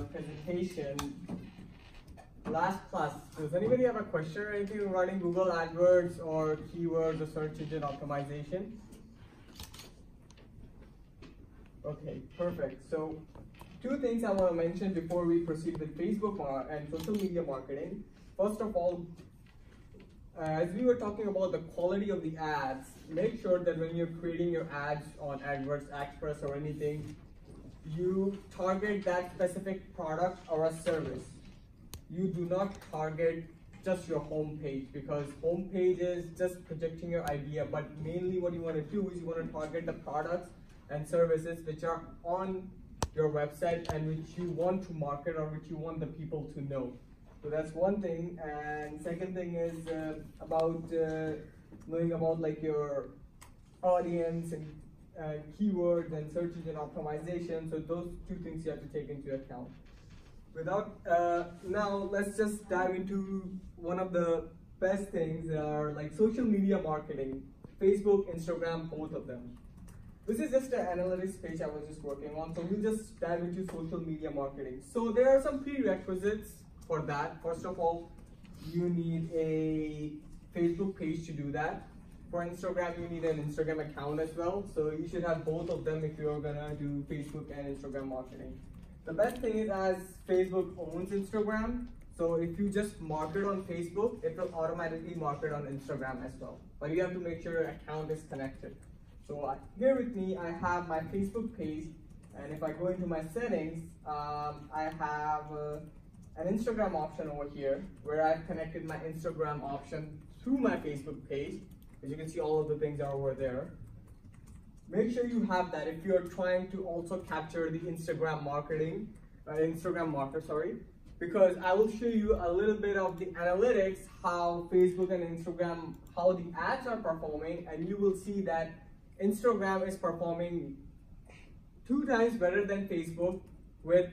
presentation, last class, does anybody have a question or anything regarding Google AdWords or keywords or search engine optimization? Okay, perfect. So two things I want to mention before we proceed with Facebook and social media marketing. First of all, as we were talking about the quality of the ads, make sure that when you're creating your ads on AdWords, Express or anything, you target that specific product or a service. You do not target just your homepage, because homepage is just projecting your idea, but mainly what you want to do is you want to target the products and services which are on your website and which you want to market or which you want the people to know. So that's one thing. And second thing is about knowing about like your audience and keywords and search engine optimization. So those two things you have to take into account. Without now, let's just dive into one of the best things that are like social media marketing, Facebook, Instagram, both of them. This is just an analytics page I was just working on, so we'll just dive into social media marketing. So there are some prerequisites for that. First of all, you need a Facebook page to do that. For Instagram, you need an Instagram account as well. So you should have both of them if you're gonna do Facebook and Instagram marketing. The best thing is, as Facebook owns Instagram, so if you just market on Facebook, it will automatically market on Instagram as well. But you have to make sure your account is connected. So here with me, I have my Facebook page, and if I go into my settings, I have an Instagram option over here where I've connected my Instagram option through my Facebook page. As you can see, all of the things are over there. Make sure you have that if you're trying to also capture the Instagram marketing, because I will show you a little bit of the analytics, how Facebook and Instagram, how the ads are performing, and you will see that Instagram is performing 2 times better than Facebook with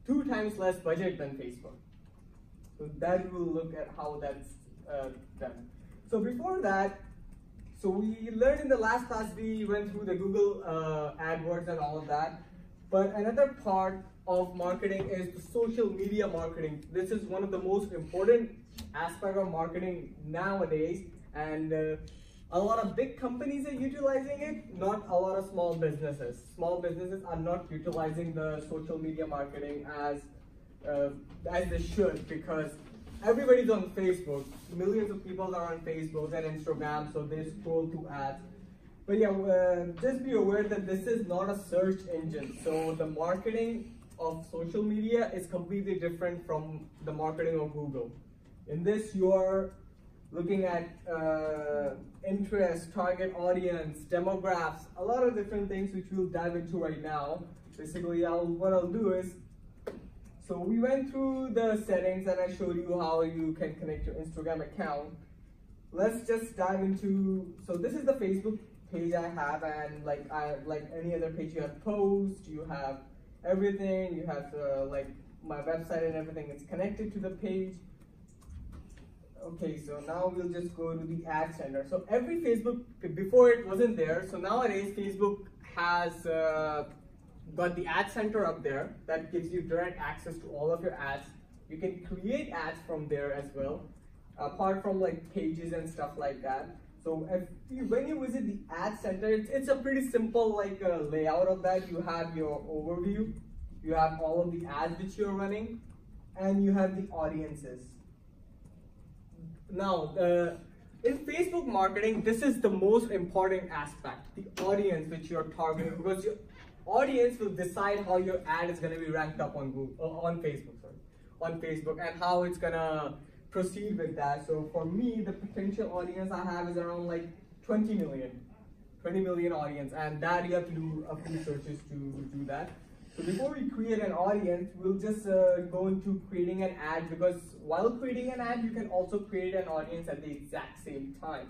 2 times less budget than Facebook. So that we'll look at how that's done. So before that, so we learned in the last class, we went through the Google AdWords and all of that. But another part of marketing is the social media marketing. This is one of the most important aspects of marketing nowadays, and a lot of big companies are utilizing it, not a lot of small businesses. Small businesses are not utilizing the social media marketing as they should, because everybody's on Facebook. Millions of people are on Facebook and Instagram, so they scroll through ads. But yeah, just be aware that this is not a search engine. So the marketing of social media is completely different from the marketing of Google. In this, you are looking at interest, target audience, demographics, a lot of different things which we'll dive into right now. Basically, what I'll do is, so we went through the settings and I showed you how you can connect your Instagram account. Let's just dive into, so this is the Facebook page I have, and like any other page, you have posts, you have everything, you have like my website and everything is connected to the page. Okay, so now we'll just go to the ad center. So every Facebook, before it wasn't there, so nowadays Facebook has got the ad center up there that gives you direct access to all of your ads. You can create ads from there as well, apart from like pages and stuff like that. So when you visit the ad center, it's a pretty simple like layout of that. You have your overview, you have all of the ads which you're running, and you have the audiences. Now, in Facebook marketing, this is the most important aspect, the audience which you're targeting, because your audience will decide how your ad is going to be ranked up on Facebook, and how it's going to proceed with that. So for me, the potential audience I have is around like 20 million audience, and that you have to do a few searches to do that. So before we create an audience, we'll just go into creating an ad, because while creating an ad, you can also create an audience at the exact same time.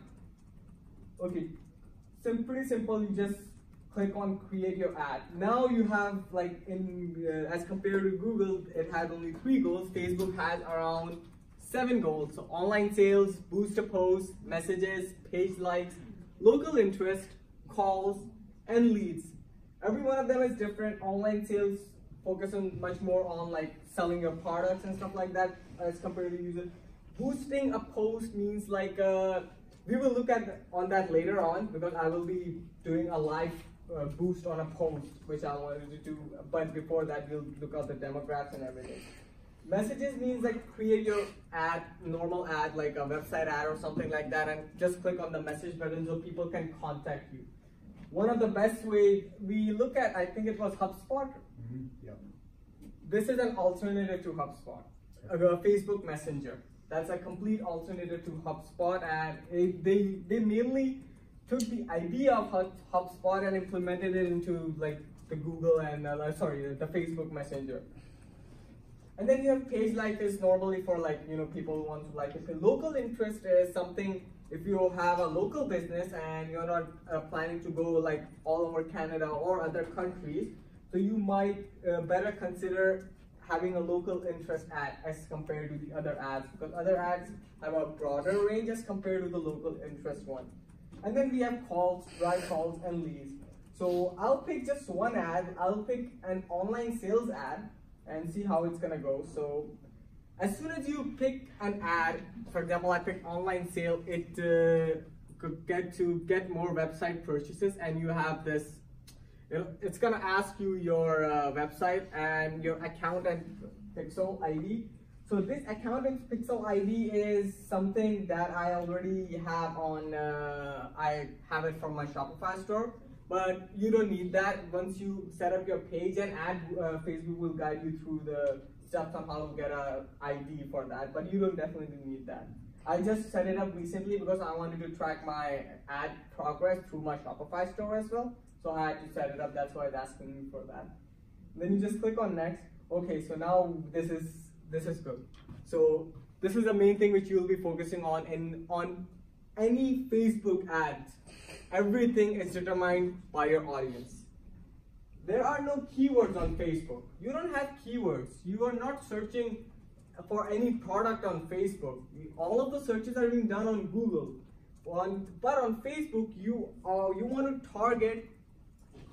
Okay, so pretty simple, you just click on create your ad. Now you have like as compared to Google, it had only 3 goals. Facebook has around 7 goals. So online sales, boost a post, messages, page likes, local interest, calls, and leads. Every one of them is different. Online sales focus on much more on like selling your products and stuff like that as compared to user. Boosting a post means like we will look at on that later on, because I will be doing a live boost on a post which I wanted to do, but before that we'll look at the demographics and everything. Messages means like create your ad, normal ad, like a website ad or something like that, and just click on the message button so people can contact you. One of the best way we look at, I think it was HubSpot. Yep. This is an alternative to HubSpot, a Facebook Messenger. That's a complete alternative to HubSpot, and they mainly took the idea of HubSpot and implemented it into like the Google and the Facebook Messenger. And then you have page like this normally for like, you know, people who want to like, if the local interest is something, if you have a local business and you're not planning to go like all over Canada or other countries, so you might better consider having a local interest ad as compared to the other ads, because other ads have a broader range as compared to the local interest one. And then we have calls, dry calls, and leads. So I'll pick just one ad. I'll pick an online sales ad and see how it's gonna go. So as soon as you pick an ad, for example, I pick online sale, it could get more website purchases, and you have this, it's gonna ask you your website and your account and pixel ID. So this account and pixel ID is something that I already have on, I have it from my Shopify store. But you don't need that. Once you set up your page and ad, Facebook will guide you through the steps on how to get an ID for that. But you don't definitely need that. I just set it up recently because I wanted to track my ad progress through my Shopify store as well. So I had to set it up. That's why it's asking me for that. Then you just click on next. Okay, so now this is good. So this is the main thing which you will be focusing on on any Facebook ads. Everything is determined by your audience. There are no keywords on Facebook. You don't have keywords. You are not searching for any product on Facebook. All of the searches are being done on Google. But on Facebook, you want to target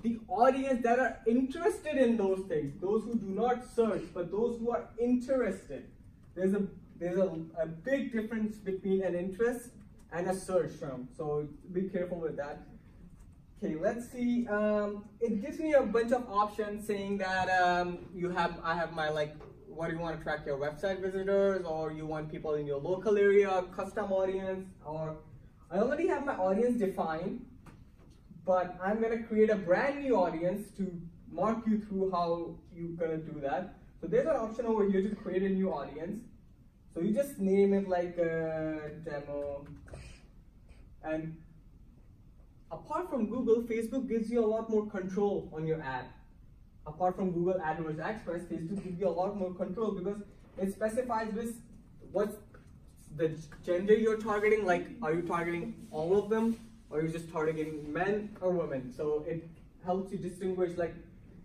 the audience that are interested in those things. Those who do not search, but those who are interested. There's a big difference between an interest and a search term, so be careful with that. Okay, let's see. It gives me a bunch of options saying that I have my like, what do you want to track your website visitors, or you want people in your local area, custom audience, or I already have my audience defined, but I'm gonna create a brand new audience to mark you through how you're gonna do that. So there's an option over here to create a new audience. So you just name it like demo. And apart from Google, Facebook gives you a lot more control on your ad. Apart from Google AdWords Express, Facebook gives you a lot more control because it specifies this, what's the gender you're targeting, like are you targeting all of them, or are you just targeting men or women? So it helps you distinguish, like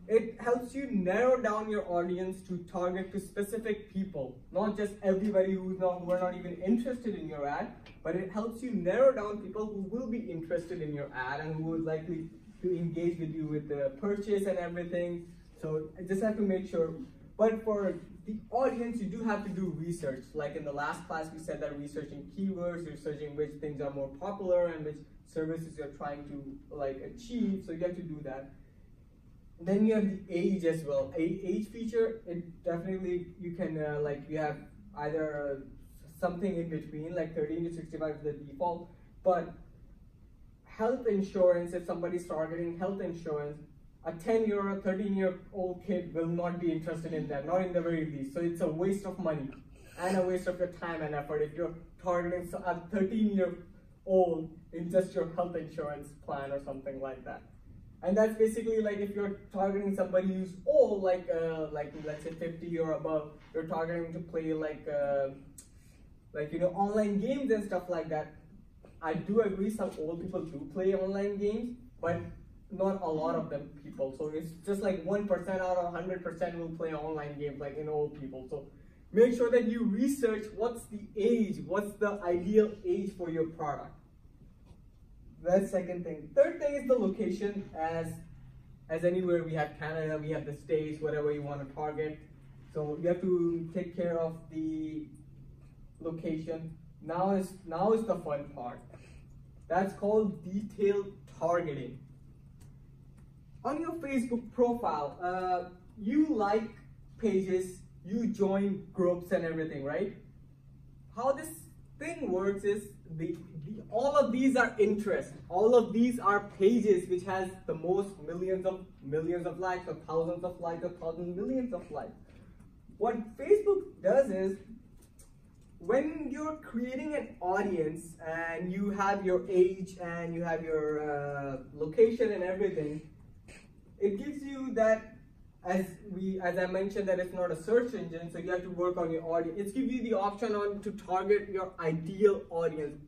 it helps you narrow down your audience to target to specific people, not just everybody who are not even interested in your ad, but it helps you narrow down people who will be interested in your ad and who would likely to engage with you with the purchase and everything. So I just have to make sure. But for the audience, you do have to do research. Like in the last class, we said that researching keywords, you're searching which things are more popular and which services you're trying to like achieve. So you have to do that. Then you have the age as well. Age feature, it definitely, you can you have either something in between, like 13 to 65 is the default, but health insurance, if somebody's targeting health insurance, a 10-year or a 13-year-old kid will not be interested in that, not in the very least. So it's a waste of money and a waste of your time and effort if you're targeting a 13-year-old in just your health insurance plan or something like that. And that's basically like if you're targeting somebody who's old, like let's say 50 or above, you're targeting to play online games and stuff like that. I do agree some old people do play online games, but not a lot of them people. So it's just like 1% out of 100% will play online games like in old people. So make sure that you research what's the age, what's the ideal age for your product. That's second thing. Third thing is the location. As as anywhere. We have Canada, we have the States, whatever you want to target. So you have to take care of the location. Now is the fun part. That's called detailed targeting. On your Facebook profile, you like pages, you join groups and everything, right? How this thing works is all of these are interests. All of these are pages which has the most millions of likes, or thousands of likes, or millions of likes. What Facebook does is, when you're creating an audience and you have your age and you have your location and everything, it gives you that, as I mentioned, that it's not a search engine, so you have to work on your audience. It gives you the option to target your ideal audience,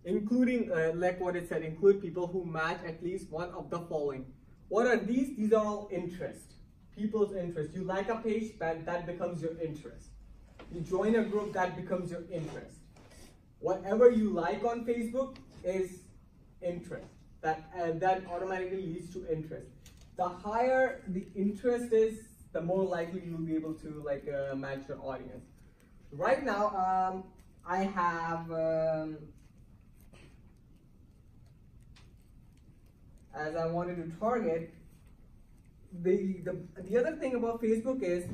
including, like what it said, include people who match at least one of the following. What are these? These are all interests, people's interests. You like a page, that becomes your interest. You join a group, that becomes your interest. Whatever you like on Facebook is interest. That automatically leads to interest. The higher the interest is, the more likely you'll be able to match your audience. Right now, I have, as I wanted to target, the other thing about Facebook is,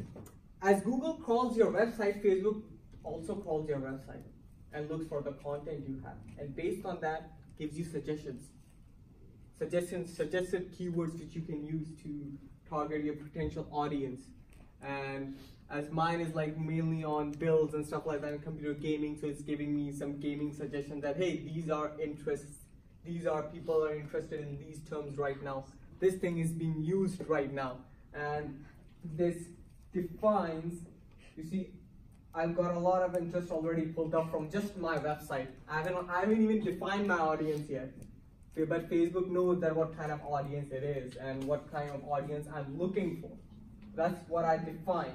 as Google crawls your website, Facebook also crawls your website and looks for the content you have. And based on that, gives you suggested keywords that you can use to target your potential audience. And as mine is mainly on builds and stuff like that, and computer gaming, so it's giving me some gaming suggestions that, hey, these are interests, people are interested in these terms right now. This thing is being used right now. And this defines, you see, I've got a lot of interest already pulled up from just my website. I haven't even defined my audience yet. But Facebook knows that what kind of audience it is and what kind of audience I'm looking for. That's what I define.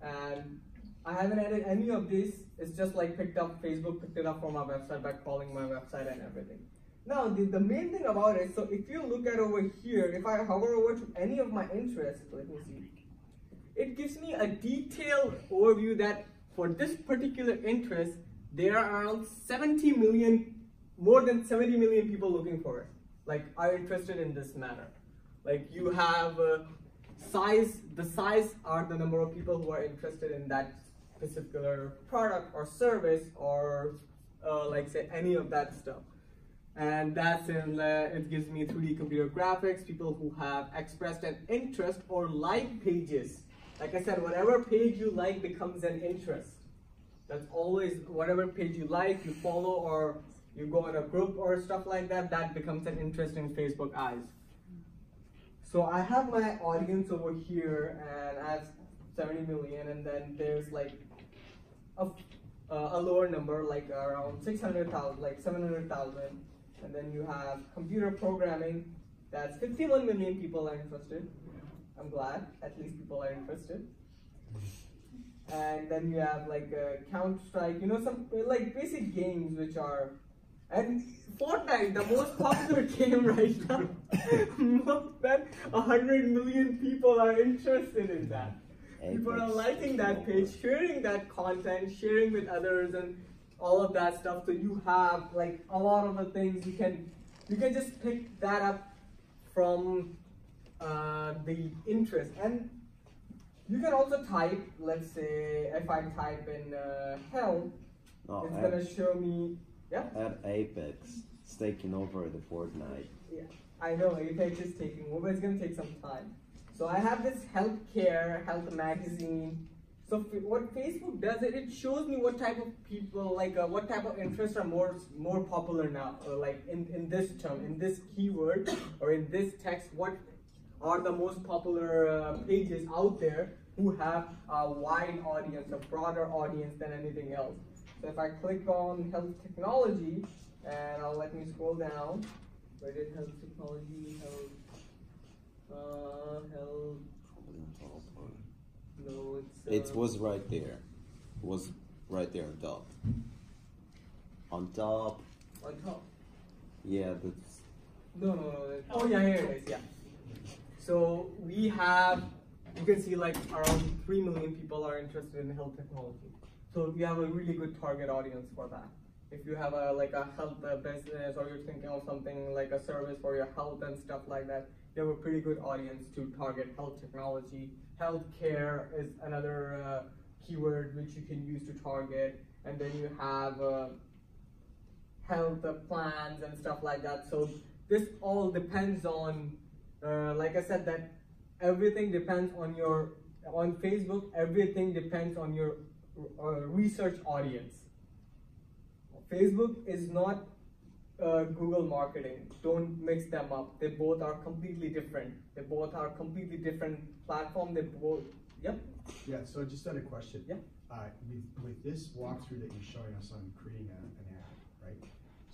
And I haven't added any of this. It's just Facebook picked it up from my website by crawling my website and everything. Now, the main thing about it, so if you look at over here, if I hover over to any of my interests, let me see, it gives me a detailed overview that for this particular interest, there are around 70 million, more than 70 million people looking for it, are interested in this matter. You have size, the size are the number of people who are interested in that particular product or service, or say any of that stuff. And that's in, it gives me 3D computer graphics, people who have expressed an interest or like pages. Like I said, whatever page you like becomes an interest. That's always, whatever page you like, you follow, or you go in a group or stuff like that, that becomes an interest in Facebook eyes. So I have my audience over here, and I have 70 million, and then there's a lower number, around 600,000, 700,000. And then you have computer programming, that's 51 million people are interested. I'm glad, at least people are interested. And then you have Counter-Strike, some basic games which are, and Fortnite, the most popular game right now. More than 100 million people are interested in that. People are liking that page, sharing that content, sharing with others, and all of that stuff. So you have a lot of the things you can just pick that up from the interest. And you can also type, let's say if I type in health, it's gonna show me, yeah? At Apex, it's taking over the Fortnite. Yeah, I know, Apex is taking over, it's gonna take some time. So I have this healthcare, health magazine. So what Facebook does, it shows me what type of people, what type of interests are more popular now, or in this term, in this keyword, or in this text, what are the most popular pages out there who have a wide audience, a broader audience than anything else. So if I click on health technology, and let me scroll down, where did health technology, health, no, it was right there. It was right there on top. On top. On top? Yeah, that's... No. Oh yeah, here it is, yeah. So we have, you can see like around 3 million people are interested in health technology. So we have a really good target audience for that. If you have a health business, or you're thinking of something like a service for your health and stuff like that, you have a pretty good audience to target health technology. Healthcare is another keyword which you can use to target, and then you have health plans and stuff like that. So this all depends on, like I said, that everything depends on on Facebook, everything depends on your research audience. Facebook is not Google marketing. Don't mix them up. They both are completely different. They both are completely different platform. They both, yep. Yeah, so I just had a question. Yeah. With this walkthrough that you're showing us on creating an ad, right?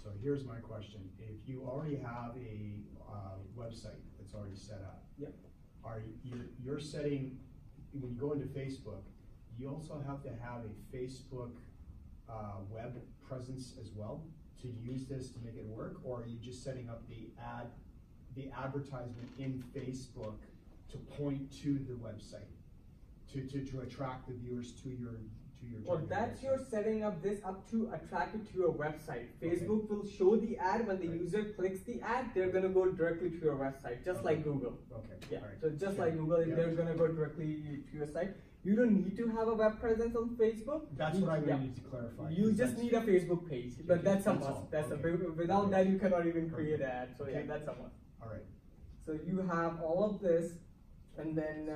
So here's my question. If you already have a website that's already set up, yep. You're setting, when you go into Facebook, you also have to have a Facebook web presence as well to use this to make it work, or are you just setting up the advertisement in Facebook to point to the website to attract the viewers to your Well, that's website? you're setting up this up to attract it to your website. Facebook will show the ad. When the user clicks the ad, they're gonna go directly to your website, just like Google. Okay. Yeah. All right. So just like Google, they're gonna go directly to your site. You don't need to have a web presence on Facebook. That's what I needed to clarify. You just need a Facebook page, but that's a must. That's without that you cannot even create an ad. So yeah, that's a must. All right. So you have all of this, and then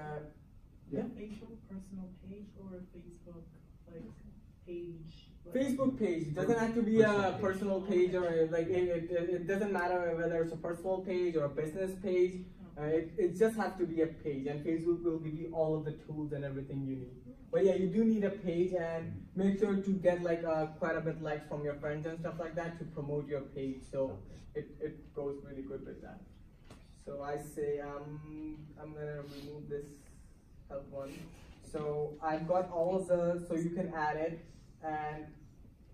Facebook personal page or Facebook like page? Facebook page. It doesn't have to be a personal page, or it doesn't matter whether it's a personal page or a business page. It just has to be a page, and Facebook will give you all of the tools and everything you need. But yeah, you do need a page, and make sure to get quite a bit likes from your friends and stuff like that to promote your page. So it goes really good with that. So I say I'm gonna remove this health one. So I've got all of so you can add it, and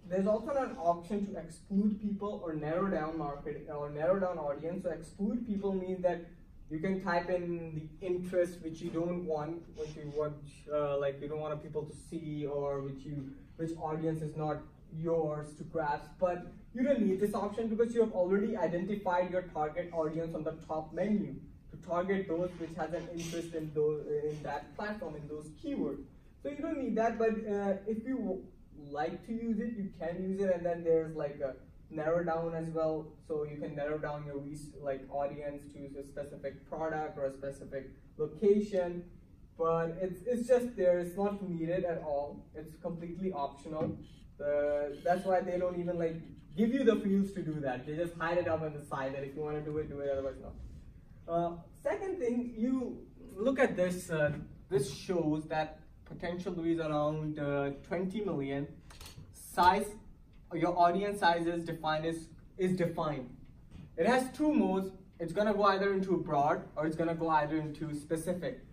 there's also an option to exclude people or narrow down market or narrow down audience. So exclude people means that you can type in the interest which you don't want, you don't want people to see, or which audience is not yours to grasp. But you don't need this option because you have already identified your target audience on the top menu to target those which has an interest in that platform, in those keywords. So you don't need that. But if you like to use it, you can use it. And then there's a narrow down as well, so you can narrow down your audience to a specific product or a specific location. But it's just there. It's not needed at all. It's completely optional. That's why they don't even give you the fields to do that. They just hide it up on the side that if you want to do it, otherwise no. Second thing, you look at this. This shows that potential is around 20 million. Size. Your audience size is defined. It has two modes. It's gonna go either into broad or it's gonna go either into specific.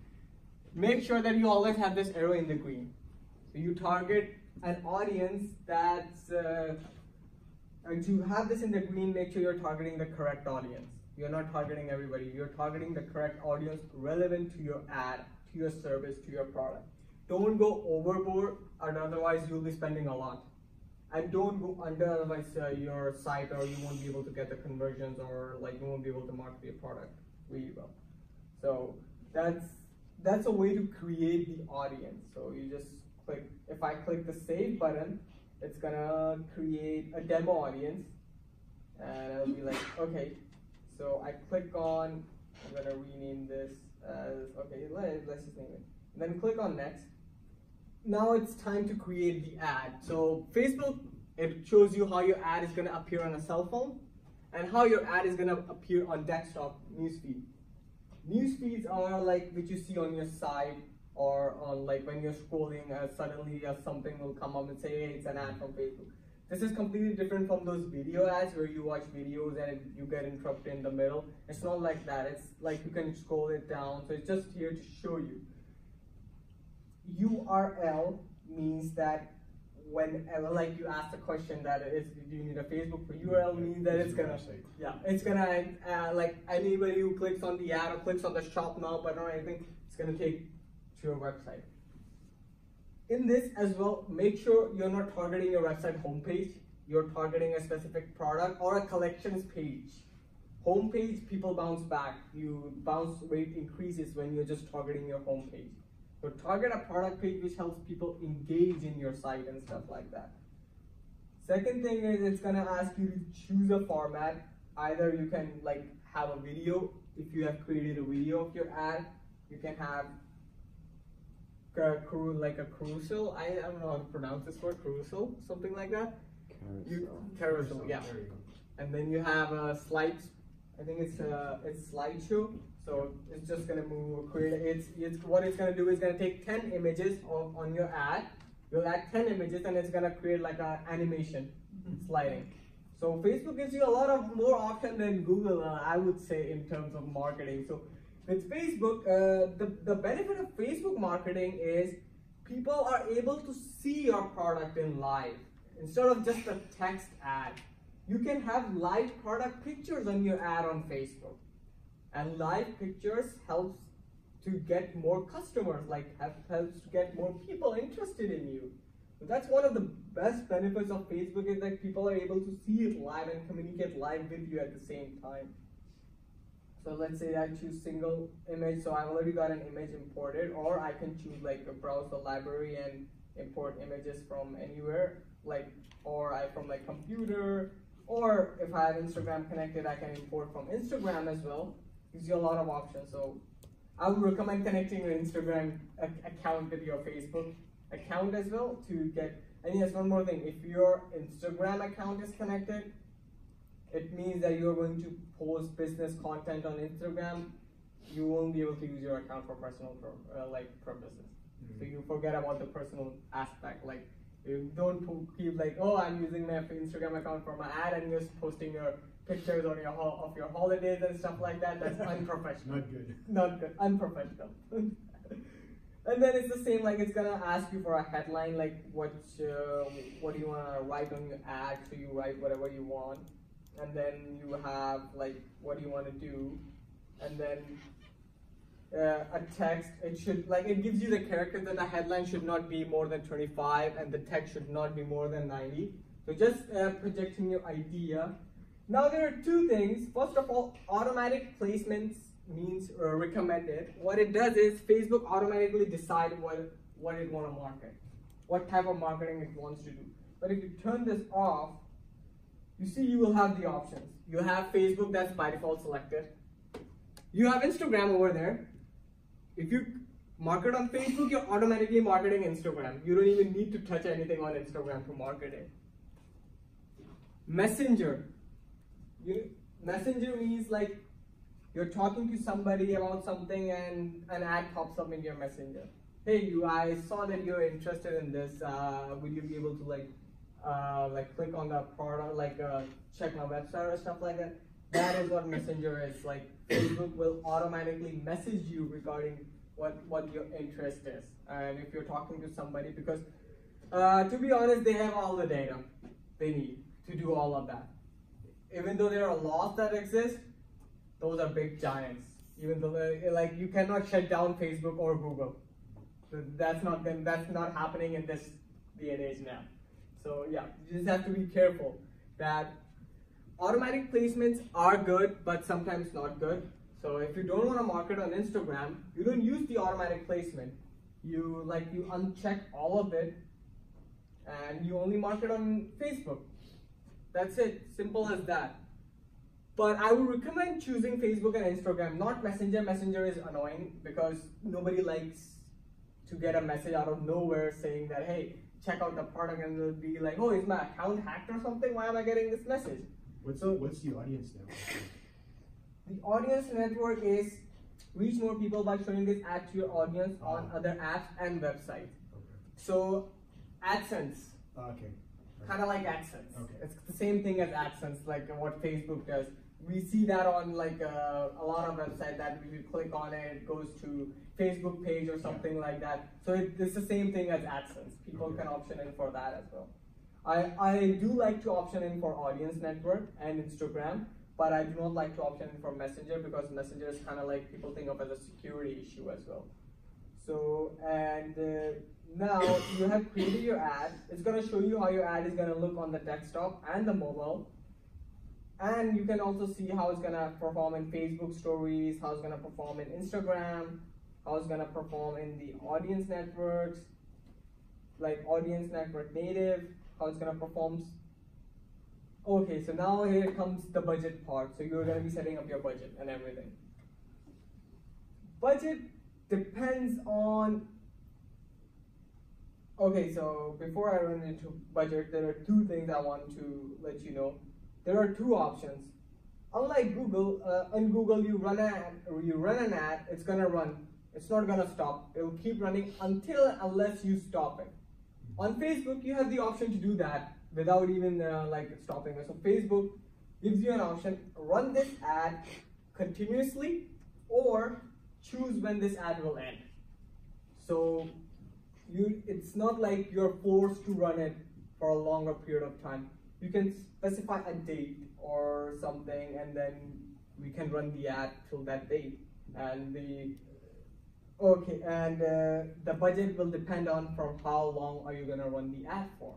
Make sure that you always have this arrow in the green. So you target an audience that's, and to have this in the green, make sure you're targeting the correct audience. You're not targeting everybody. You're targeting the correct audience relevant to your ad, to your service, to your product. Don't go overboard, or otherwise you'll be spending a lot. And don't go under, otherwise your site, or you won't be able to get the conversions, or you won't be able to market your product really well. So that's a way to create the audience. So you just click, if I click the save button, it's gonna create a demo audience, and it'll be like, okay, so I click on, I'm gonna rename this as, okay, let's just name it. And then click on next. Now it's time to create the ad. So Facebook, it shows you how your ad is going to appear on a cell phone and how your ad is going to appear on desktop newsfeed. Newsfeeds are which you see on your site, or on when you're scrolling, suddenly something will come up and say, hey, it's an ad from Facebook. This is completely different from those video ads where you watch videos and you get interrupted in the middle. It's not like that. It's you can scroll it down. So it's just here to show you. URL means that whenever like you ask the question that is, do you need a Facebook URL, means that it's gonna, it's gonna like anybody who clicks on the ad or clicks on the shop now button or anything, it's gonna take to your website. In this as well, make sure you're not targeting your website homepage. You're targeting a specific product or a collections page. Homepage, people bounce back. Your bounce rate increases when you're just targeting your homepage. So target a product page which helps people engage in your site and stuff like that. Second thing is it's gonna ask you to choose a format. Either you can like have a video. If you have created a video of your ad, you can have like a carousel. I don't know how to pronounce this word, carousel, something like that. Carousel, yeah. And then you have a slide. I think it's slideshow. So it's just gonna move. What it's gonna do is gonna take 10 images on your ad. You'll add 10 images, and it's gonna create like an animation sliding. So Facebook gives you a lot of more option than Google, I would say, in terms of marketing. So with Facebook, the benefit of Facebook marketing is people are able to see your product in live instead of just a text ad. You can have live product pictures on your ad on Facebook, and live pictures helps to get more customers, like helps to get more people interested in you. So that's one of the best benefits of Facebook, is that people are able to see it live and communicate live with you at the same time. So let's say I choose single image, so I've already got an image imported, or I can choose like browse the library and import images from anywhere, like, or from like computer, or if I have Instagram connected, I can import from Instagram as well. Gives you a lot of options. So I would recommend connecting your Instagram account with your Facebook account as well to get. And yes, one more thing, if your Instagram account is connected, it means that you're going to post business content on Instagram. You won't be able to use your account for personal purposes. So you forget about the personal aspect. Like, you don't keep like, oh, I'm using my Instagram account for my ad and just posting your pictures on of your holidays and stuff like that. That's unprofessional. Not good. Not good. Unprofessional. And then it's the same, like it's gonna ask you for a headline, like what do you wanna write on your ad, so you write whatever you want. And then you have like what do you want to do, and then a text. It gives you the character that the headline should not be more than 25 and the text should not be more than 90. So just projecting your idea. Now there are two things. First of all, automatic placements means recommended. What it does is Facebook automatically decides what it want to market, what type of marketing it wants to do. But if you turn this off, you see you will have the options. You have Facebook, that's by default selected. You have Instagram over there. If you market on Facebook, you're automatically marketing Instagram. You don't even need to touch anything on Instagram to market it. Messenger. Messenger means like you're talking to somebody about something and an ad pops up in your messenger. Hey, I saw that you're interested in this. Will you be able to like click on the product, check my website or stuff like that? That is what Messenger is. Like Facebook will automatically message you regarding what your interest is, and if you're talking to somebody, because to be honest, they have all the data they need to do all of that. Even though there are laws that exist, those are big giants. Even though you cannot shut down Facebook or Google. So that's not happening in this day and age now. So yeah, you just have to be careful that automatic placements are good, but sometimes not good. So if you don't want to market on Instagram, you don't use the automatic placement. You uncheck all of it, and you only market on Facebook. That's it, simple as that. But I would recommend choosing Facebook and Instagram, not Messenger. Messenger is annoying because nobody likes to get a message out of nowhere saying that, hey, check out the product, and they'll be like, oh, is my account hacked or something? Why am I getting this message? What's the audience network? The audience network is reach more people by showing this ad to your audience on other apps and websites. Okay. So AdSense. Okay. Kind of like AdSense. Okay. It's the same thing as AdSense, like what Facebook does. We see that on a lot of websites that if you click on it, it goes to Facebook page or something like that. So it's the same thing as AdSense. People can option in for that as well. I do like to option in for Audience Network and Instagram, but I do not like to option in for Messenger because Messenger is kind of like people think of as a security issue as well. So, and now you have created your ad. It's going to show you how your ad is going to look on the desktop and the mobile. And you can also see how it's going to perform in Facebook stories, how it's going to perform in Instagram, how it's going to perform in the audience networks, like Audience Network Native, how it's going to perform. Okay, so now here comes the budget part. So you're going to be setting up your budget and everything. Budget depends on. Okay, so before I run into budget, there are two things I want to let you know. There are two options. Unlike Google, in Google you run an ad, it's gonna run. It's not gonna stop. It will keep running unless you stop it. On Facebook, you have the option to do that without even like stopping it. So Facebook gives you an option: run this ad continuously, or choose when this ad will end. So it's not like you're forced to run it for a longer period of time. You can specify a date or something, and then we can run the ad till that date. And the budget will depend on from how long are you gonna run the ad for.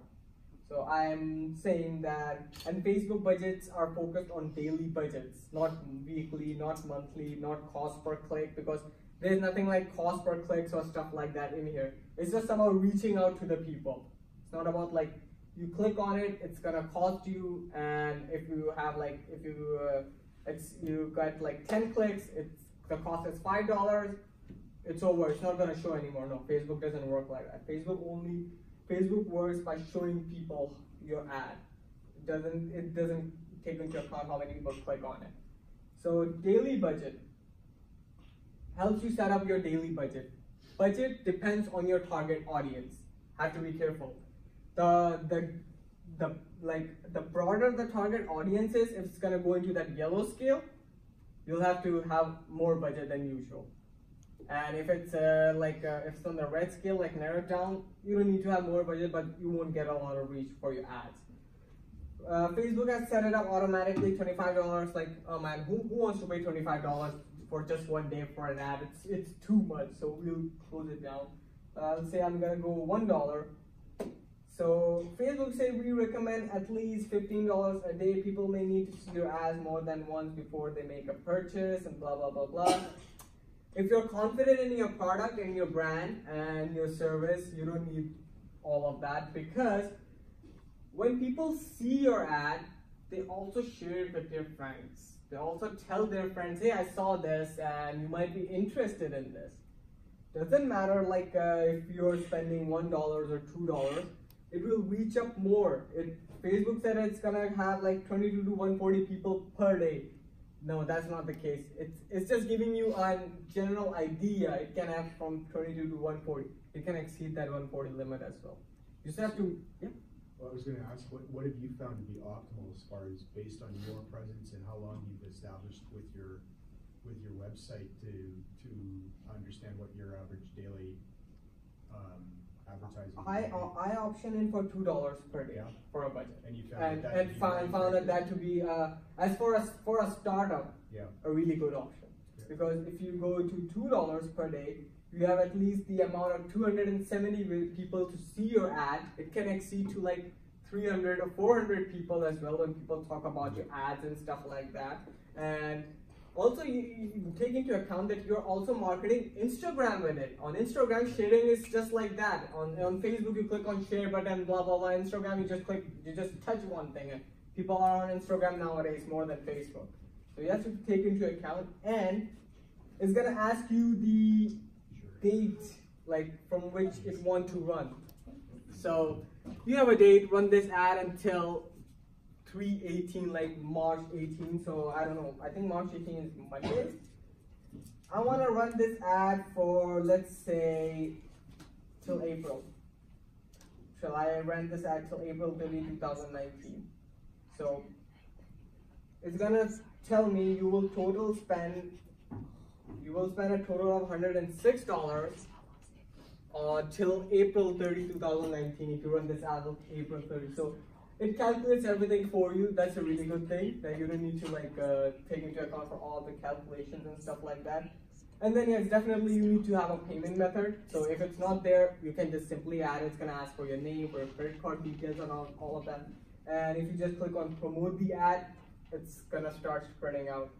So I'm saying that, and Facebook budgets are focused on daily budgets, not weekly, not monthly, not cost per click, because there's nothing like cost per clicks or stuff like that in here. It's just about reaching out to the people. It's not about like you click on it, it's gonna cost you, and if you have like you got like 10 clicks, the cost is $5. It's over. It's not gonna show anymore. No, Facebook doesn't work like that. Facebook works by showing people your ad. It doesn't take into account how many people click on it. So daily budget helps you set up your daily budget. Budget depends on your target audience. Have to be careful. The broader the target audience is, if it's gonna go into that yellow scale, you'll have to have more budget than usual. And if it's if it's on the red scale, like narrowed down, you don't need to have more budget, but you won't get a lot of reach for your ads. Facebook has set it up automatically, $25. Like, oh man, who wants to pay $25 for just one day for an ad? It's too much, so we'll close it down. Let's say I'm gonna go $1. So Facebook say we recommend at least $15 a day. People may need to see your ads more than once before they make a purchase, and blah blah blah blah. If you're confident in your product and your brand and your service, you don't need all of that, because when people see your ad, they also share it with their friends. They also tell their friends, hey, I saw this and you might be interested in this. Doesn't matter like if you're spending $1 or $2, it will reach up more. Facebook said it's gonna have like 22 to 140 people per day. No, that's not the case. It's just giving you a general idea. It can have from 22 to 140. It can exceed that 140 limit as well. You just have to, yeah. Well, I was going to ask, what have you found to be optimal as far as based on your presence and how long you've established with your website to understand what your average daily advertising? I option in for $2 per day for a budget, and you found that to be as for a startup, a really good option. Because if you go to $2 per day, you have at least the amount of 270 people to see your ad. It can exceed to like 300 or 400 people as well when people talk about your ads and stuff like that. And also, you take into account that you're also marketing Instagram with it. On Instagram, sharing is just like that. On Facebook, you click on share button, blah, blah, blah. Instagram, you just touch one thing. And people are on Instagram nowadays more than Facebook. So you have to take into account. And it's going to ask you the date, like from which it wants to run. So you have a date, run this ad until 3/18, like March 18. So I don't know, I think March 18 is Monday. I want to run this ad for, let's say, till April. Shall I run this ad till April 30, 2019? So it's gonna tell me you will total spend You will spend a total of $106 till April 30, 2019 if you run this as of April 30. So it calculates everything for you. That's a really good thing that you don't need to like take into account for all the calculations and stuff like that. And then yes, definitely you need to have a payment method. So if it's not there, you can just simply add it. It's gonna ask for your name, for your credit card details, and all of that. And if you just click on promote the ad, it's gonna start spreading out.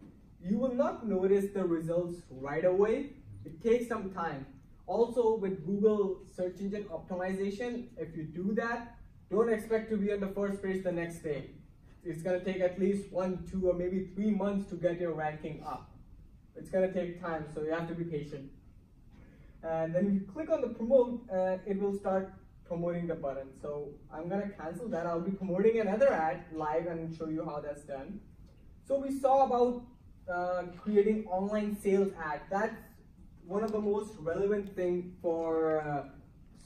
You will not notice the results right away. It takes some time. Also with Google search engine optimization, if you do that, don't expect to be on the first page the next day. It's gonna take at least 1, 2, or maybe 3 months to get your ranking up. It's gonna take time, so you have to be patient. And then you click on the promote, it will start promoting the button. So I'm gonna cancel that. I'll be promoting another ad live and show you how that's done. So we saw about creating online sales ad. That's one of the most relevant things for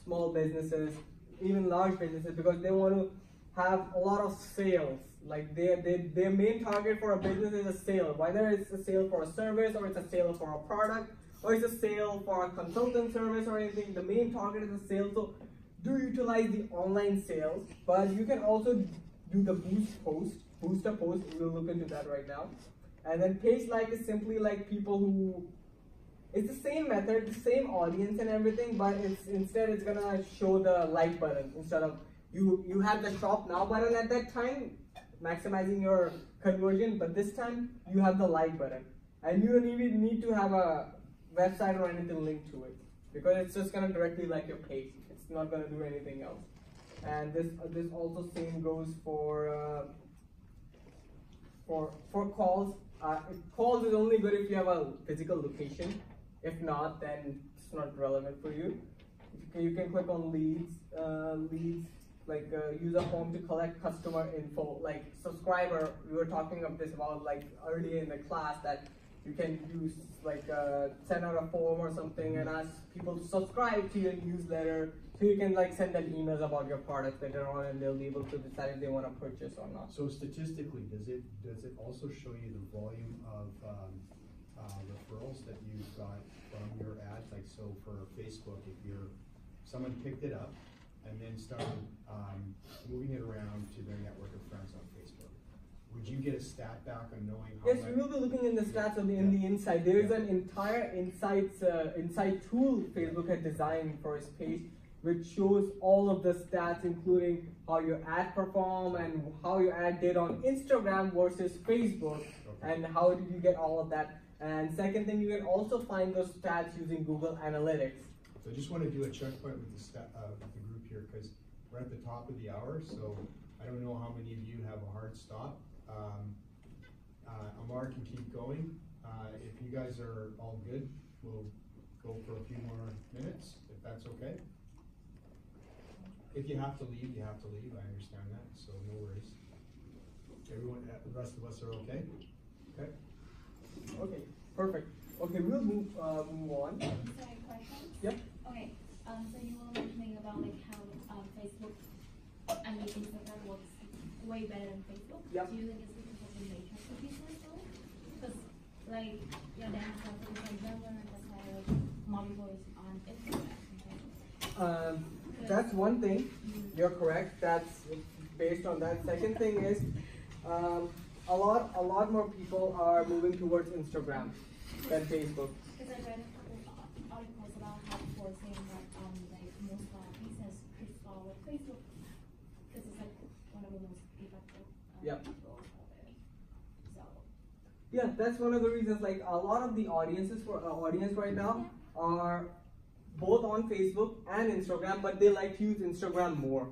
small businesses, even large businesses, because they want to have a lot of sales. Like their main target for a business is a sale, whether it's a sale for a service, or it's a sale for a product, or it's a sale for a consultant service or anything. The main target is a sale. So do utilize the online sales, but you can also do the booster post. We'll look into that right now. And then page like is simply like people who, it's the same method, the same audience and everything, but instead it's gonna show the like button instead of you had the shop now button at that time, maximizing your conversion, but this time you have the like button, and you don't even need to have a website or anything linked to it, because it's just gonna directly like your page. It's not gonna do anything else. And this also same goes for calls. Calls is only good if you have a physical location. If not, then it's not relevant for you. You can click on leads, like use a form to collect customer info, like subscriber. We were talking of this about like earlier in the class, that you can use like send out a form or something and ask people to subscribe to your newsletter, so you can like send them emails about your product later on, and they'll be able to decide if they want to purchase or not. So statistically, does it also show you the volume of referrals that you've got from your ads? Like, so for Facebook, if someone picked it up and then started moving it around to their network of friends on Facebook, would you get a stat back on knowing how Yes, we will be looking in the stats on the inside. There is an entire insight tool Facebook had designed for its page, which shows all of the stats, including how your ad performed and how your ad did on Instagram versus Facebook, and how did you get all of that. And second thing, you can also find those stats using Google Analytics. So I just want to do a checkpoint with the group here, because we're at the top of the hour, so I don't know how many of you have a hard stop. Amar can keep going. If you guys are all good, we'll go for a few more minutes, if that's okay. If you have to leave, you have to leave. I understand that, so no worries. Everyone, the rest of us are okay? Okay. Okay, perfect. Okay, we'll move on. Sorry, question? Yep. Okay, so you were mentioning about like how Facebook, I mean Instagram works way better than Facebook. Yep. Do you think it's because of the nature of the business though? Because like your dance company from Melbourne and that's why more people is on Instagram. That's one thing. You're correct. That's based on that. Second thing is, a lot more people are moving towards Instagram than Facebook. Because I read a couple of articles about how people are saying that like most business could start with Facebook because it's like one of the most effective tools out there. So yeah, that's one of the reasons. Like a lot of the audiences for audience right now are both on Facebook and Instagram, but they like to use Instagram more.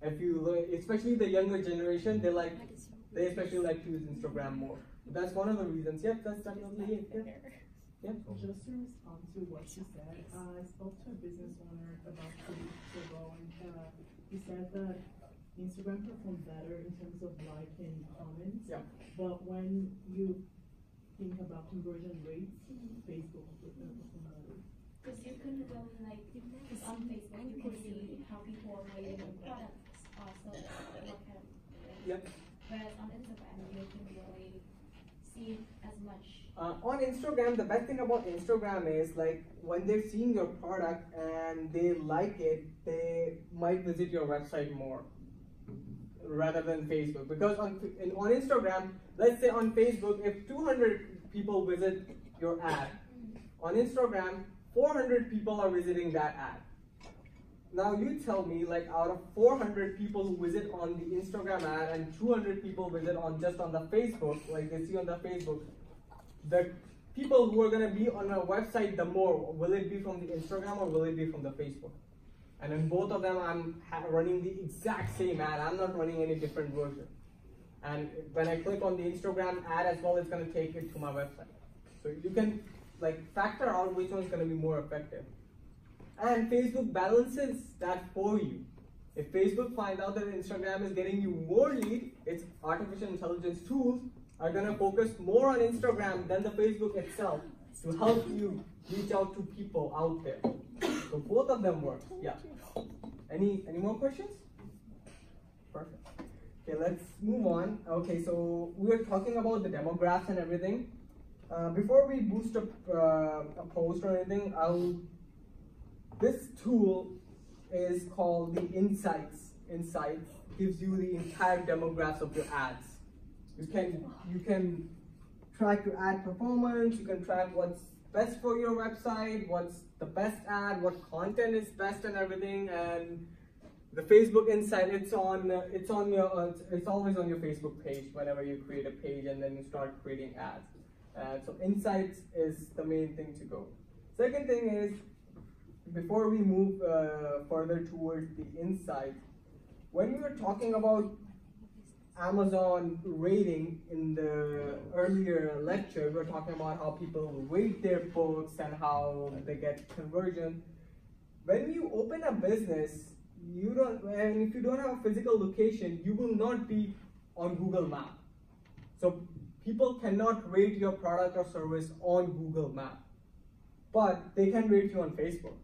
If you look, especially the younger generation, they especially like to use Instagram more. That's one of the reasons. Yep, that's definitely it. Yeah. Just to respond to what you said, I spoke to a business owner about 2 weeks ago, and he said that Instagram performed better in terms of like and comments. Yeah. But when you think about conversion rates, Facebook performed better. because you can really like, because on Facebook you can see how people are rating the products, so what kind of. Yep. Whereas on Instagram you can really see as much. On Instagram, the best thing about Instagram is like when they're seeing your product and they like it, they might visit your website more rather than Facebook. Because on Instagram, let's say on Facebook, if 200 people visit your ad, on Instagram, 400 people are visiting that ad. Now you tell me, like out of 400 people who visit on the Instagram ad and 200 people visit on just on the Facebook, like they see on the Facebook, the people who are going to be on a website the more, will it be from the Instagram or will it be from the Facebook? And in both of them, I'm running the exact same ad. I'm not running any different version. And when I click on the Instagram ad as well, it's going to take it to my website. So you can like factor out which one's going to be more effective. And Facebook balances that for you. If Facebook finds out that Instagram is getting you more lead, its artificial intelligence tools are going to focus more on Instagram than the Facebook itself to help you reach out to people out there. So both of them work. Yeah. Any more questions? Perfect. Okay, let's move on. Okay, so we were talking about the demographs and everything. Before we boost up a post or anything, this tool is called the Insights. Insights gives you the entire demographics of your ads. You can track your ad performance. You can track what's best for your website, what's the best ad, what content is best, and everything. And the Facebook Insight, it's always on your Facebook page whenever you create a page and then you start creating ads. So Insights is the main thing to go. Second thing is, before we move further towards the Insight, when we were talking about Amazon rating in the earlier lecture, we were talking about how people rate their books and how they get conversion. When you open a business, and if you don't have a physical location, you will not be on Google Maps. So people cannot rate your product or service on Google Maps, but they can rate you on Facebook.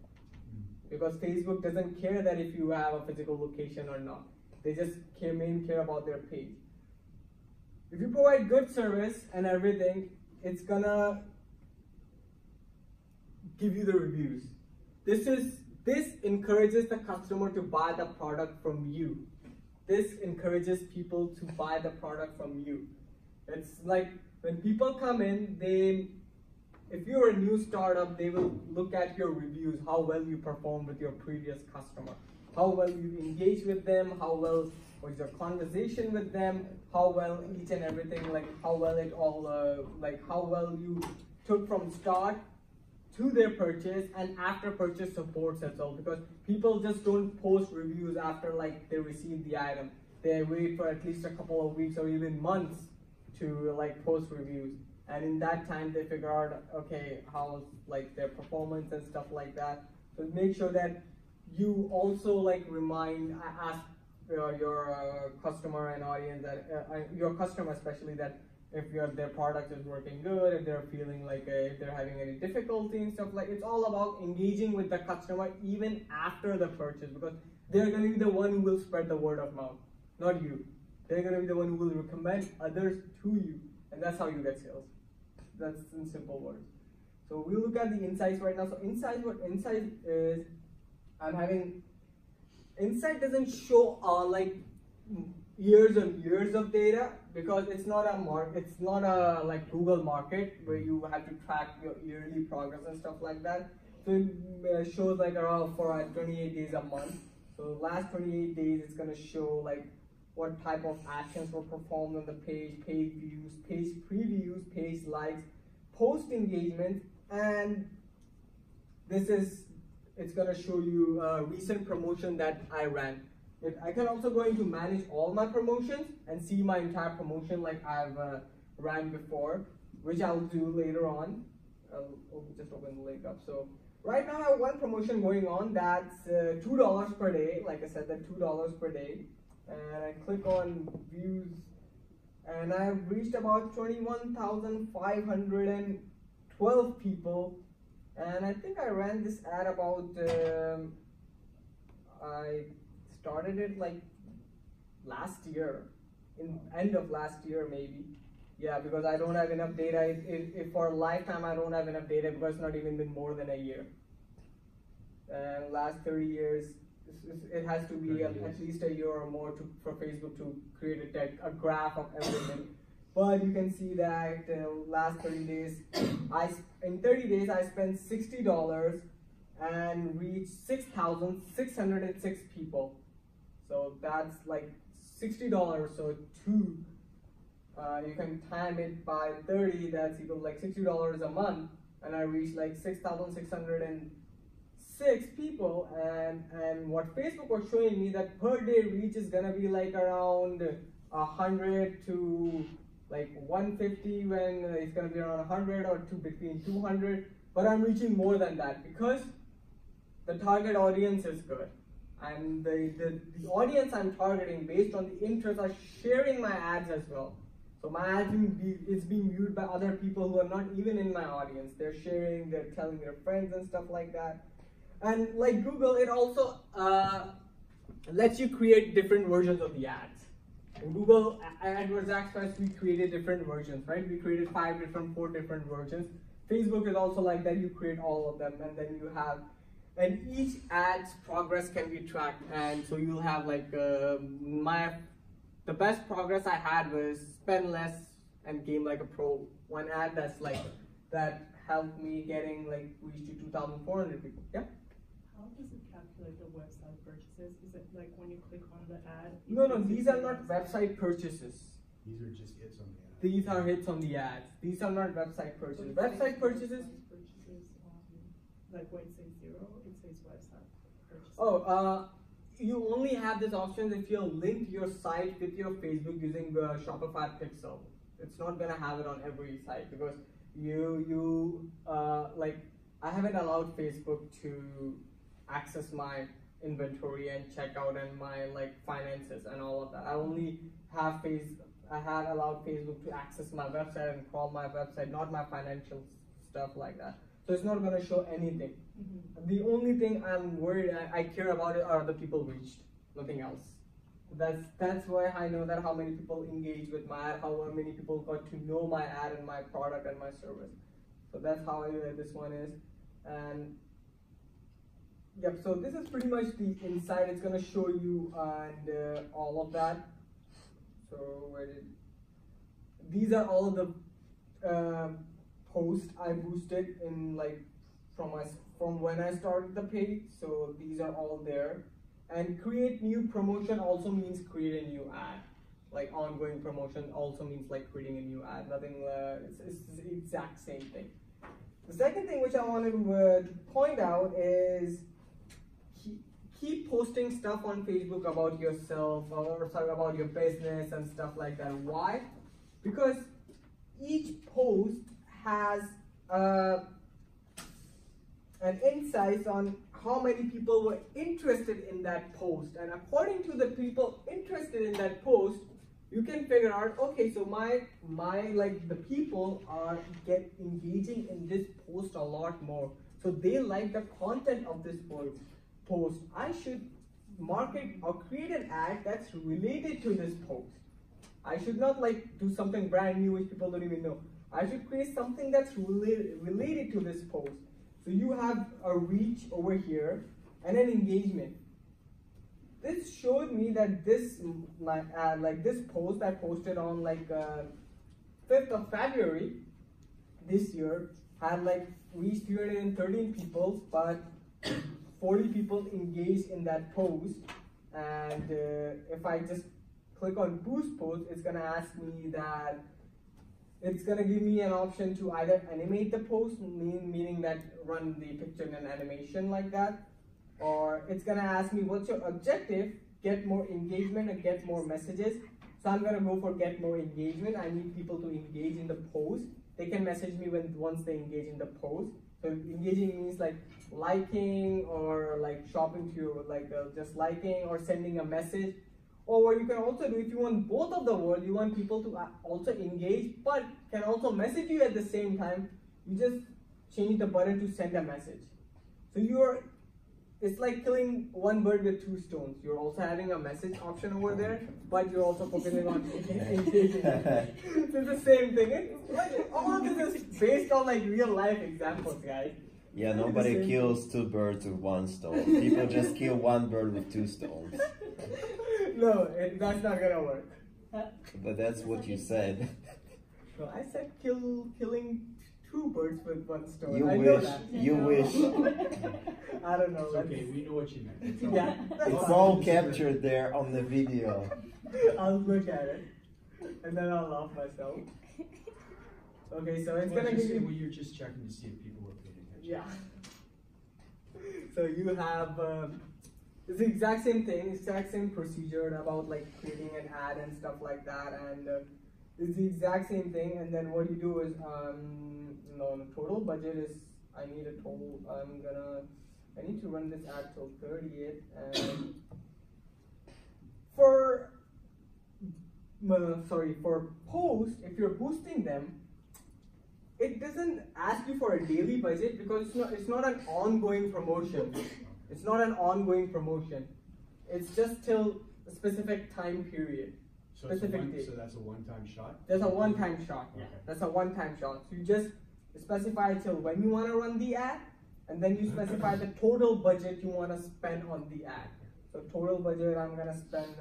Because Facebook doesn't care that if you have a physical location or not. They just mainly care about their page. If you provide good service and everything, it's gonna give you the reviews. This encourages the customer to buy the product from you. This encourages people to buy the product from you. It's like when people come in, if you're a new startup, they will look at your reviews, how well you perform with your previous customer, how well you engage with them, how well was your conversation with them, how well each and everything, like how well it all, how well you took from start to their purchase and after purchase supports as well. Because people just don't post reviews after like they receive the item. They wait for at least a couple of weeks or even months to like post reviews. And in that time, they figure out, okay, how's like their performance and stuff like that. So make sure that you also like ask your customer and audience, that your customer especially, that if their product is working good, if they're feeling like if they're having any difficulty and stuff like. It's all about engaging with the customer even after the purchase, because they're going to be the one who will spread the word of mouth, not you. They're going to be the one who will recommend others to you, and that's how you get sales. That's in simple words. So we'll look at the insights right now. So what insight is, Insight doesn't show like years and years of data, because it's not a like Google Market where you have to track your yearly progress and stuff like that. So it shows like around for 28 days a month. So last 28 days, it's gonna show like what type of actions were performed on the page, page views, page previews, page likes, post engagement, and it's gonna show you a recent promotion that I ran. I can also go into manage all my promotions and see my entire promotion like I've ran before, which I'll do later on. I'll just open the link up. So right now I have one promotion going on that's $2 per day. Like I said, that $2 per day. And I click on views, and I've reached about 21,512 people. And I think I ran this ad about, I started it like last year, in end of last year maybe. Yeah, because I don't have enough data. If for a lifetime I don't have enough data because it's not even been more than a year. And last 30 years, it has to be at least a year or more for Facebook to create a graph of everything. But you can see that last 30 days, in 30 days I spent $60 and reached 6,606 people. So that's like $60. So you can time it by 30. That's equal to like $60 a month, and I reached like 6,606 people. And what Facebook was showing me that per day reach is gonna be like around 100 to like 150, when it's gonna be around 100 or between 200. But I'm reaching more than that because the target audience is good, and the audience I'm targeting based on the interest are sharing my ads as well. So my ads is being viewed by other people who are not even in my audience. They're sharing, they're telling their friends and stuff like that. And like Google, it also lets you create different versions of the ads. In Google AdWords Express, we created different versions, right? We created 4 different versions. Facebook is also like that. You create all of them, and then you have, and each ad's progress can be tracked. And so you'll have like the best progress I had was spend less and game like a pro. One ad that helped me getting like reach to 2,400 people. Yeah. How does it calculate the website purchases? Is it like when you click on the ad? No, these are not website purchases. These are just hits on the ad. These are hits on the ads. These are not website purchases. Website purchases. Like when it says 0, it says website purchases. Oh, you only have this option if you link your site with your Facebook using Shopify Pixel. It's not gonna have it on every site because I haven't allowed Facebook to access my inventory and checkout and my like finances and all of that. I only have I had allowed Facebook to access my website and crawl my website, not my financial stuff like that. So it's not gonna show anything. Mm-hmm. The only thing I'm worried, I care about it are the people reached, nothing else. That's why I know that how many people engage with my ad, how many people got to know my ad and my product and my service. So that's how I know that this one is. And yep, so this is pretty much the inside. It's gonna show you and all of that. So these are all of the posts I boosted in like from when I started the page. So these are all there. And create new promotion also means create a new ad. Like ongoing promotion also means like creating a new ad. Nothing. It's the exact same thing. The second thing which I wanted to point out is keep posting stuff on Facebook about yourself or about your business and stuff like that. Why? Because each post has an insight on how many people were interested in that post, and according to the people interested in that post, you can figure out, okay, so my like the people are engaging in this post a lot more, so they like the content of this post. I should market or create an ad that's related to this post. I should not like do something brand new which people don't even know. I should create something that's related to this post. So you have a reach over here and an engagement. This showed me that this post I posted on like 5th of February this year had like reached 313 people, but 40 people engaged in that post. And if I just click on boost post, it's gonna ask me that it's gonna give me an option to either animate the post, meaning that run the picture in an animation like that, or it's gonna ask me what's your objective, get more engagement and get more messages. So I'm gonna go for get more engagement. I need people to engage in the post. They can message me once they engage in the post. So engaging means like liking or like shopping to you, like just liking or sending a message. Or what you can also do, if you want both of the world, you want people to also engage, but can also message you at the same time, you just change the button to send a message. So it's like killing one bird with two stones. You're also having a message option over there, but you're also focusing on engaging. It's the same thing. All of this is based on like real life examples, guys. Yeah, nobody kills two birds with one stone. People just kill one bird with two stones. No, that's not gonna work. But that's what you said. No, I said killing two birds with one stone. You I wish. know that. You wish. I don't know. It's okay, we know what you meant. It's all- Yeah. It's all captured there on the video. I'll look at it, and then I'll laugh myself. Okay, so it's Well, gonna give you. well, you're just checking to see if people were paying attention. Yeah. So you have it's the exact same thing, exact same procedure about like creating an ad and stuff like that, and it's the exact same thing. And then what you do is, no, the total budget is I need a total. I need to run this ad till 30th, and for post, if you're boosting them, it doesn't ask you for a daily budget because it's not an ongoing promotion. It's not an ongoing promotion. It's just till a specific time period. So, it's a Specific one, date. so that's a one-time shot? That's a one-time shot. Okay. That's a one-time shot. So you just specify till when you want to run the ad, and then you specify the total budget you want to spend on the ad. So total budget, I'm gonna spend.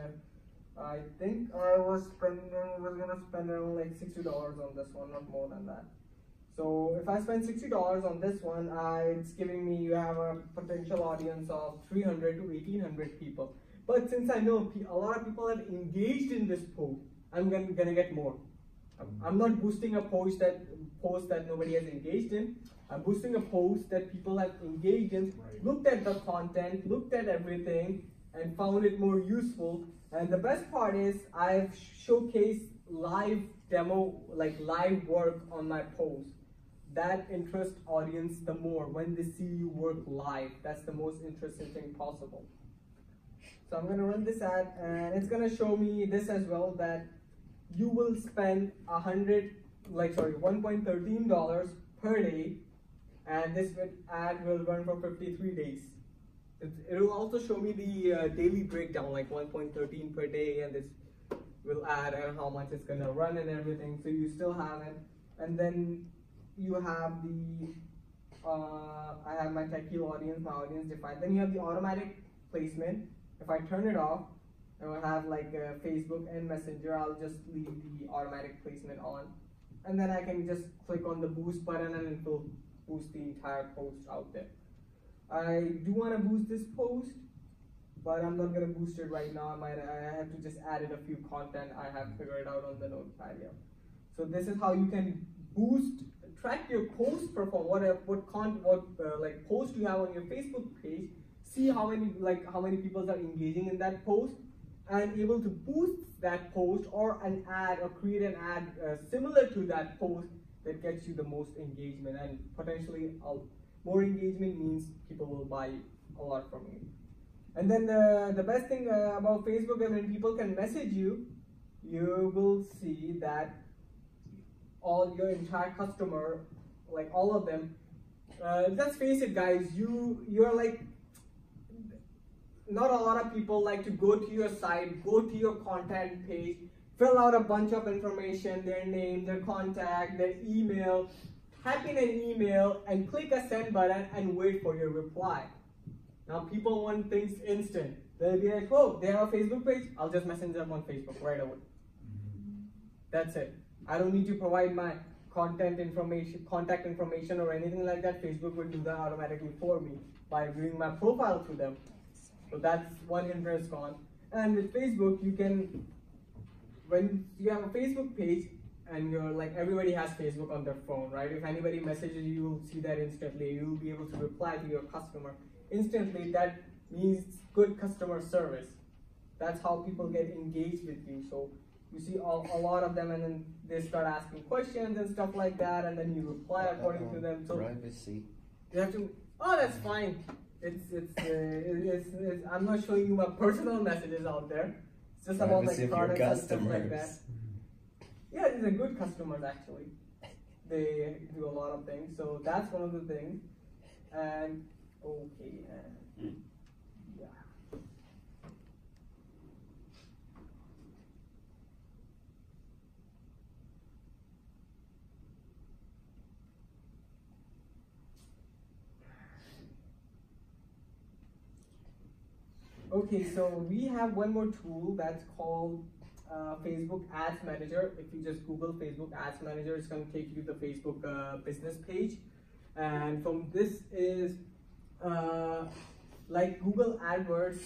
I think I was gonna spend around like $60 on this one, not more than that. So if I spend $60 on this one, it's giving me, you have a potential audience of 300 to 1,800 people. But since I know a lot of people have engaged in this post, I'm gonna get more. I'm not boosting a post that nobody has engaged in. I'm boosting a post that people have engaged in, Right. looked at the content, looked at everything, and found it more useful. And the best part is I've showcased live demo, like live work on my post. That interests audience the more when they see you work live. That's the most interesting thing possible. So I'm gonna run this ad, and it's gonna show me this as well, that you will spend $1.13 per day, and this ad will run for 53 days. It will also show me the daily breakdown, like 1.13 per day, and this will add and how much it's gonna run and everything. So you still have it, and then you have the I have my techie audience, my audience defined. Then you have the automatic placement. If I turn it off, I will have like Facebook and Messenger. I'll just leave the automatic placement on, and then I can just click on the boost button and it will boost the entire post out there. I do want to boost this post, but I'm not going to boost it right now. I have to just add in a few content I have figured out on the notepad here. So this is how you can boost, track your post perform, what post you have on your Facebook page, see how many people are engaging in that post, and able to boost that post or an ad or create an ad similar to that post that gets you the most engagement, and potentially more engagement means people will buy a lot from you. And then the best thing about Facebook is when people can message you, you will see that all your entire customer, like all of them, let's face it guys, you're like, not a lot of people like to go to your site, go to your content page, fill out a bunch of information, their name, their contact, their email, type in an email and click a send button and wait for your reply. Now people want things instant. They'll be like, oh, they have a Facebook page, I'll just message them on Facebook right away. That's it. I don't need to provide my contact information or anything like that. Facebook will do that automatically for me by viewing my profile to them. So that's one hindrance gone. And with Facebook, you can, when you have a Facebook page, and you're like, everybody has Facebook on their phone, right? If anybody messages you, you'll see that instantly. You'll be able to reply to your customer instantly. That means good customer service. That's how people get engaged with you. So you see a lot of them, and then they start asking questions and stuff like that, and then you reply according to them. So privacy. you have to. Oh, that's fine. I'm not showing you my personal messages out there. It's just about like products and stuff like that. Yeah, these are good customers actually. They do a lot of things, so that's one of the things. And okay, Yeah. Okay, so we have one more tool that's called Facebook Ads Manager. If you just Google Facebook Ads Manager, it's going to take you to the Facebook business page. And from this is like Google AdWords.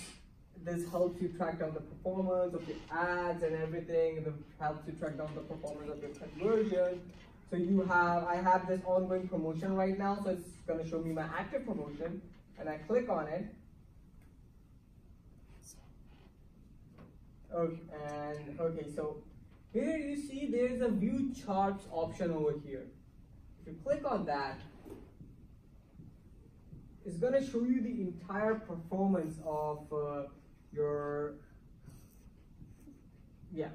This helps you track down the performance of the ads and everything. It helps you track down the performance of your conversion. So I have this ongoing promotion right now. So it's going to show me my active promotion, and I click on it. Okay, so here you see there's a view charts option over here. If you click on that, it's going to show you the entire performance of your, yeah.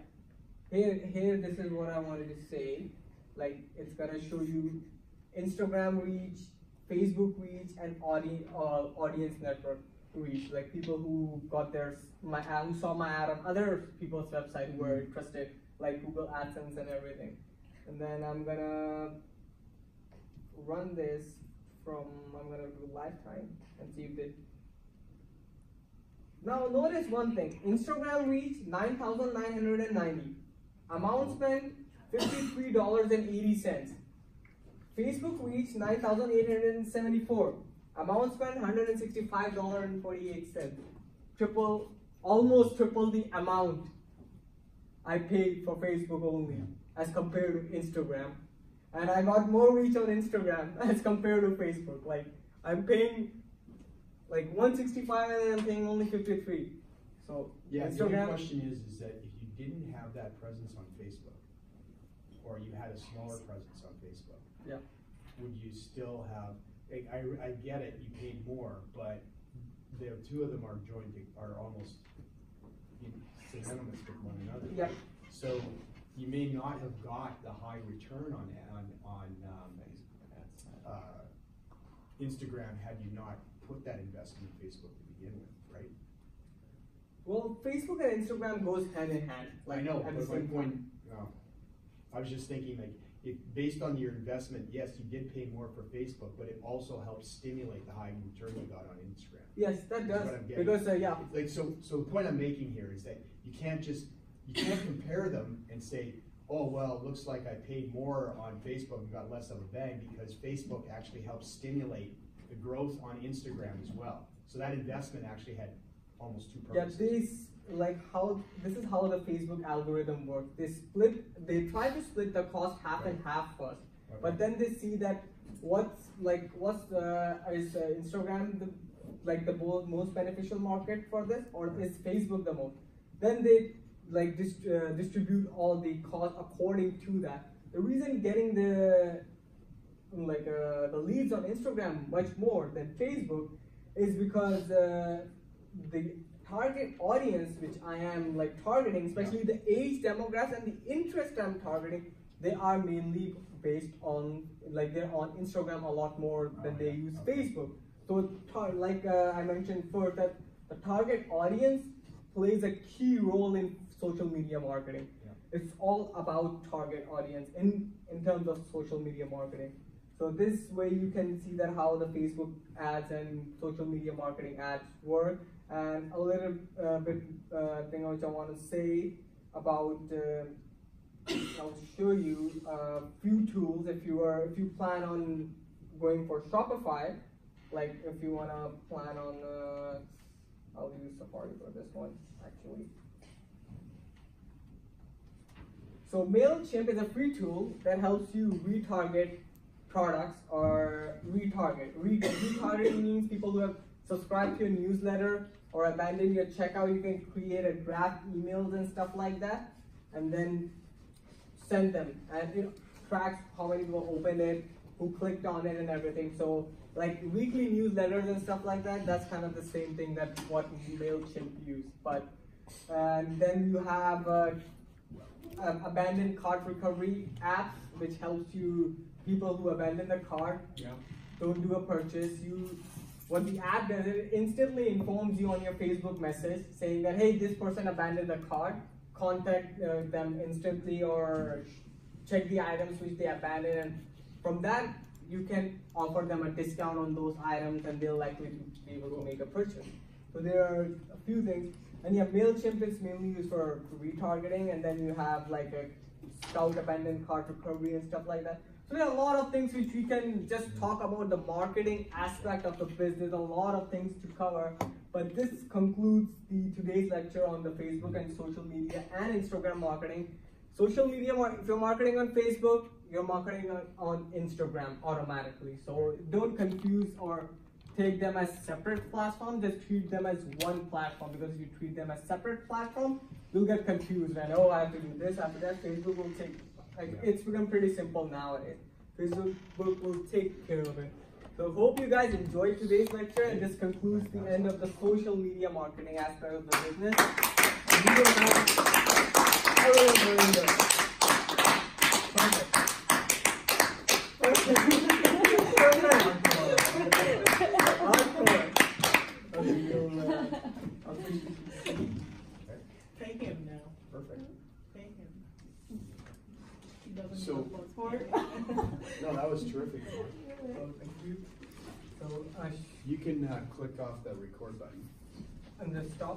Here, this is what I wanted to say. Like, it's going to show you Instagram reach, Facebook reach, and audience network reach, like people who got who saw my ad on other people's website who were interested, like Google AdSense and everything. And then I'm gonna run this I'm gonna do lifetime and see if it. Now notice one thing: Instagram reach 9,990, amount spent $53.80. Facebook reach 9,874. Amount spent $165.48. Almost triple the amount I paid for Facebook only as compared to Instagram. And I got more reach on Instagram as compared to Facebook. Like, I'm paying like 165 and I'm paying only 53. So yeah, Instagram. The question is that if you didn't have that presence on Facebook, or you had a smaller presence on Facebook, yeah, would you still have? I get it, you paid more, but the two of them are almost synonymous with one another. Yep. So you may not have got the high return on Instagram had you not put that investment in Facebook to begin with, right? Well, Facebook and Instagram goes hand in hand. Like, I know, at but the same my point, time. I was just thinking, like, based on your investment, yes, you did pay more for Facebook, but it also helps stimulate the high return you got on Instagram. Yes, that does. Because yeah. Like, so the point I'm making here is that you can't compare them and say, oh well, it looks like I paid more on Facebook and got less of a bang, because Facebook actually helps stimulate the growth on Instagram as well. So that investment actually had almost two purposes. Yeah, this is how the Facebook algorithm works. They try to split the cost half and half first, but then they see that is Instagram the most beneficial market for this, or is Facebook the most? Then they distribute all the costs according to that. The reason getting the leads on Instagram much more than Facebook is because the target audience which I am targeting, especially the age demographics and the interest I'm targeting, they are mainly based on they're on Instagram a lot more than they use Facebook. So I mentioned first, that the target audience plays a key role in social media marketing. It's all about target audience in terms of social media marketing. So this way you can see that how the Facebook ads and social media marketing ads work. And a little bit thing which I want to say about, I'll show you a few tools if you plan on going for Shopify. Like if you want to plan on, I'll use Safari for this one actually. So Mailchimp is a free tool that helps you retarget products or retarget. Retargeting means people who have subscribed to your newsletter or abandoned your checkout. You can create a draft emails and stuff like that, and then send them. And it tracks how many people opened it, who clicked on it, and everything. So like weekly newsletters and stuff like that, that's kind of the same thing that what Mailchimp use. But and then you have abandoned cart recovery apps, which helps you people who abandon the cart, don't do a purchase. what the app does, it instantly informs you on your Facebook message saying that, hey, this person abandoned the cart, contact them instantly or check the items which they abandoned, and from that you can offer them a discount on those items and they'll likely be able to make a purchase. So there are a few things. And yeah, Mailchimp is mainly used for retargeting, and then you have like a scout abandoned cart recovery and stuff like that. So there are a lot of things which we can just talk about the marketing aspect of the business, a lot of things to cover. But this concludes today's lecture on the Facebook and social media and Instagram marketing. Social media, if you're marketing on Facebook, you're marketing on Instagram automatically. So don't confuse or take them as separate platforms, just treat them as one platform, because if you treat them as separate platform, you'll get confused and, oh, I have to do this, after that. Facebook will take, it's become pretty simple nowadays. Facebook will take care of it. So hope you guys enjoyed today's lecture, and this concludes the end of the social media marketing aspect of the business. And we will have Thank him now. Perfect. Thank him. He doesn't So- need applause for it. No, that was terrific. So thank you. So You can click off the record button. and the stop.